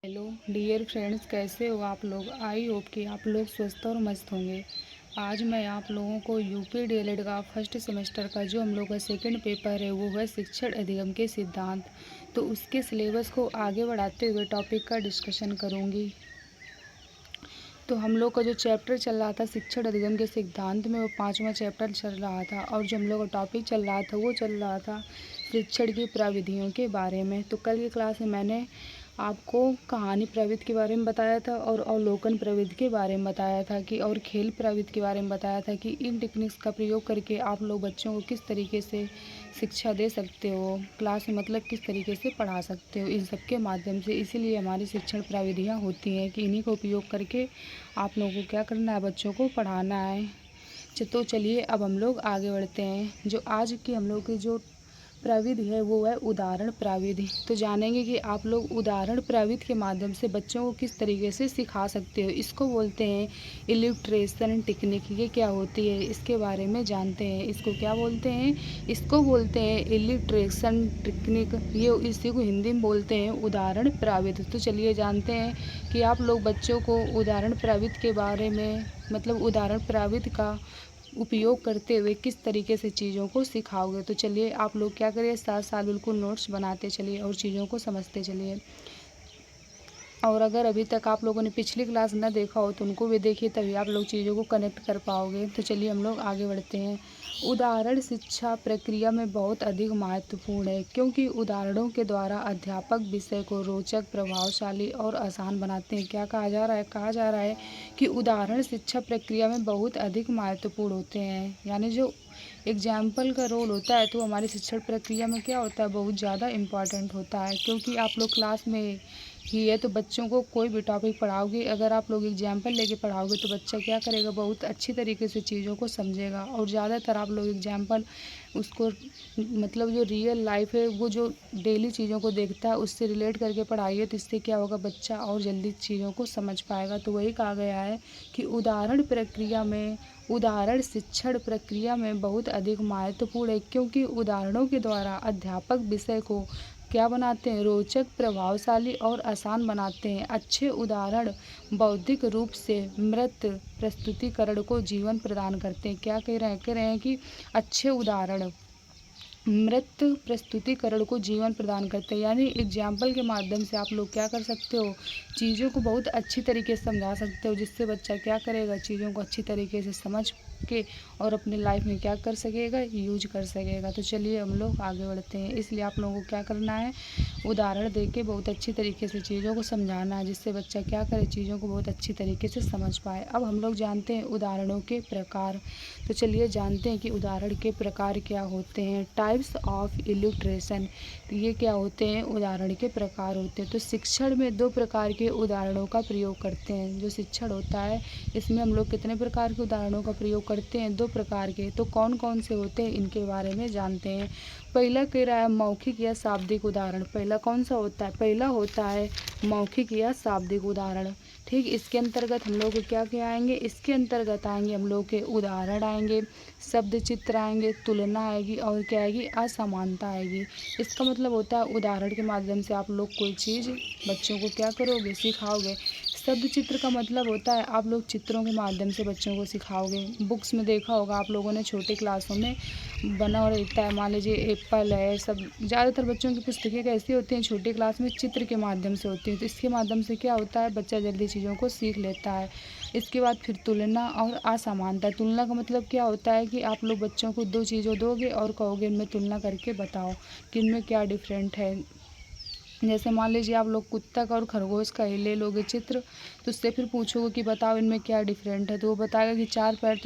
Hello dear friends, कैसे हो आप लोग। आई होप कि आप लोग स्वस्थ और मस्त होंगे। आज मैं आप लोगों को यूपी डीएलएड का फर्स्ट सेमेस्टर का जो हम लोग का सेकंड पेपर है वो है शिक्षण अधिगम के सिद्धांत। तो उसके सिलेबस को आगे बढ़ाते हुए टॉपिक का डिस्कशन करूँगी। तो हम लोग का जो चैप्टर चल रहा था शिक्षण अधिगम के सिद्धांत में, वो 5वां चैप्टर चल रहा था। और जो हम लोग का टॉपिक चल रहा था वो चल रहा था शिक्षण की प्रविधियों के बारे में। तो कल की क्लास में मैंने आपको कहानी प्रवृत्ति के बारे में बताया था और अवलोकन प्रवृत्ति के बारे में बताया था कि और खेल प्रवृत्ति के बारे में बताया था कि इन टेक्निक्स का प्रयोग करके आप लोग बच्चों को किस तरीके से शिक्षा दे सकते हो, क्लास में मतलब किस तरीके से पढ़ा सकते हो इन सब के माध्यम से। इसीलिए हमारी शिक्षण प्रविधियाँ होती हैं कि इन्हीं का उपयोग करके आप लोगों को क्या करना है, बच्चों को पढ़ाना है। तो चलिए अब हम लोग आगे बढ़ते हैं। जो आज की हम लोग की जो प्रविधि है वो है उदाहरण प्रविधि। तो जानेंगे कि आप लोग उदाहरण प्रविधि के माध्यम से बच्चों को किस तरीके से सिखा सकते हो। इसको बोलते हैं इलिस्ट्रेशन टेक्निक। ये क्या होती है इसके बारे में जानते हैं। इसको क्या बोलते हैं, इसको बोलते हैं इलिस्ट्रेशन टेक्निक। ये इसी को हिंदी में बोलते हैं उदाहरण प्रविधि। तो चलिए जानते हैं कि आप लोग बच्चों को उदाहरण प्रविधि के बारे में मतलब उदाहरण प्रविधि का उपयोग करते हुए किस तरीके से चीज़ों को सिखाओगे। तो चलिए आप लोग क्या करिए, साथ साथ बिल्कुल नोट्स बनाते चलिए और चीज़ों को समझते चलिए। और अगर अभी तक आप लोगों ने पिछली क्लास ना देखा हो तो उनको भी देखिए, तभी आप लोग चीज़ों को कनेक्ट कर पाओगे। तो चलिए हम लोग आगे बढ़ते हैं। उदाहरण शिक्षा प्रक्रिया में बहुत अधिक महत्वपूर्ण है क्योंकि उदाहरणों के द्वारा अध्यापक विषय को रोचक, प्रभावशाली और आसान बनाते हैं। क्या कहा जा रहा है, कहा जा रहा है कि उदाहरण शिक्षा प्रक्रिया में बहुत अधिक महत्वपूर्ण होते हैं। यानी जो एग्जाम्पल का रोल होता है तो हमारी शिक्षण प्रक्रिया में क्या होता है, बहुत ज़्यादा इम्पॉर्टेंट होता है। क्योंकि आप लोग क्लास में ही है तो बच्चों को कोई भी टॉपिक पढ़ाओगे, अगर आप लोग एग्जाम्पल लेके पढ़ाओगे तो बच्चा क्या करेगा, बहुत अच्छी तरीके से चीज़ों को समझेगा। और ज़्यादातर आप लोग एग्जाम्पल उसको मतलब जो रियल लाइफ है वो जो डेली चीज़ों को देखता है उससे रिलेट करके पढ़ाइए, तो इससे क्या होगा, बच्चा और जल्दी चीज़ों को समझ पाएगा। तो वही कहा गया है कि उदाहरण प्रक्रिया में उदाहरण शिक्षण प्रक्रिया में बहुत अधिक महत्वपूर्ण है क्योंकि उदाहरणों के द्वारा अध्यापक विषय को क्या बनाते हैं, रोचक, प्रभावशाली और आसान बनाते हैं। अच्छे उदाहरण बौद्धिक रूप से मृत प्रस्तुतिकरण को जीवन प्रदान करते हैं। क्या कह रहे हैं कि अच्छे उदाहरण मृत प्रस्तुतिकरण को जीवन प्रदान करते हैं। यानी एग्जाम्पल के माध्यम से आप लोग क्या कर सकते हो, चीज़ों को बहुत अच्छी तरीके से समझा सकते हो, जिससे बच्चा क्या करेगा, चीज़ों को अच्छी तरीके से समझ के और अपने लाइफ में क्या कर सकेगा, यूज कर सकेगा। तो चलिए हम लोग आगे बढ़ते हैं। इसलिए आप लोगों को क्या करना है, उदाहरण दे के बहुत अच्छी तरीके से चीज़ों को समझाना है, जिससे बच्चा क्या करे, चीज़ों को बहुत अच्छी तरीके से समझ पाए। अब हम लोग जानते हैं उदाहरणों के प्रकार। तो चलिए जानते हैं कि उदाहरण के प्रकार क्या होते हैं। Types of illustration. तो ये क्या होते हैं, उदाहरण के प्रकार होते हैं। तो शिक्षण में 2 प्रकार के उदाहरणों का प्रयोग करते हैं। जो शिक्षण होता है इसमें हम लोग कितने प्रकार के उदाहरणों का प्रयोग करते हैं, 2 प्रकार के। तो कौन कौन से होते हैं इनके बारे में जानते हैं। पहला कह रहा है मौखिक या शाब्दिक उदाहरण। पहला कौन सा होता है, पहला होता है मौखिक या शाब्दिक उदाहरण। ठीक, इसके अंतर्गत हम लोग क्या क्या आएंगे, इसके अंतर्गत आएंगे हम लोग के उदाहरण आएंगे, शब्द चित्र आएंगे, तुलना आएगी और क्या आएगी, असमानता आएगी। इसका मतलब होता है उदाहरण के माध्यम से आप लोग कोई चीज़ बच्चों को क्या करोगे, सिखाओगे। शब्द चित्र का मतलब होता है आप लोग चित्रों के माध्यम से बच्चों को सिखाओगे। बुक्स में देखा होगा आप लोगों ने, छोटे क्लासों में बना और रहता है, मान लीजिए एप्पल है, सब ज़्यादातर बच्चों की पुस्तकें कैसी होती हैं, छोटी क्लास में चित्र के माध्यम से होती हैं। तो इसके माध्यम से क्या होता है, बच्चा जल्दी चीज़ों को सीख लेता है। इसके बाद फिर तुलना और असमानता। तुलना का मतलब क्या होता है कि आप लोग बच्चों को 2 चीज़ों दोगे और कहोगे इनमें तुलना करके बताओ कि इनमें क्या डिफरेंट है। जैसे मान लीजिए आप लोग कुत्ता का और खरगोश का ही ले लोगे चित्र, तो उससे फिर पूछोगे कि बताओ इनमें क्या डिफरेंट है, तो वो बताएगा कि 4 पैर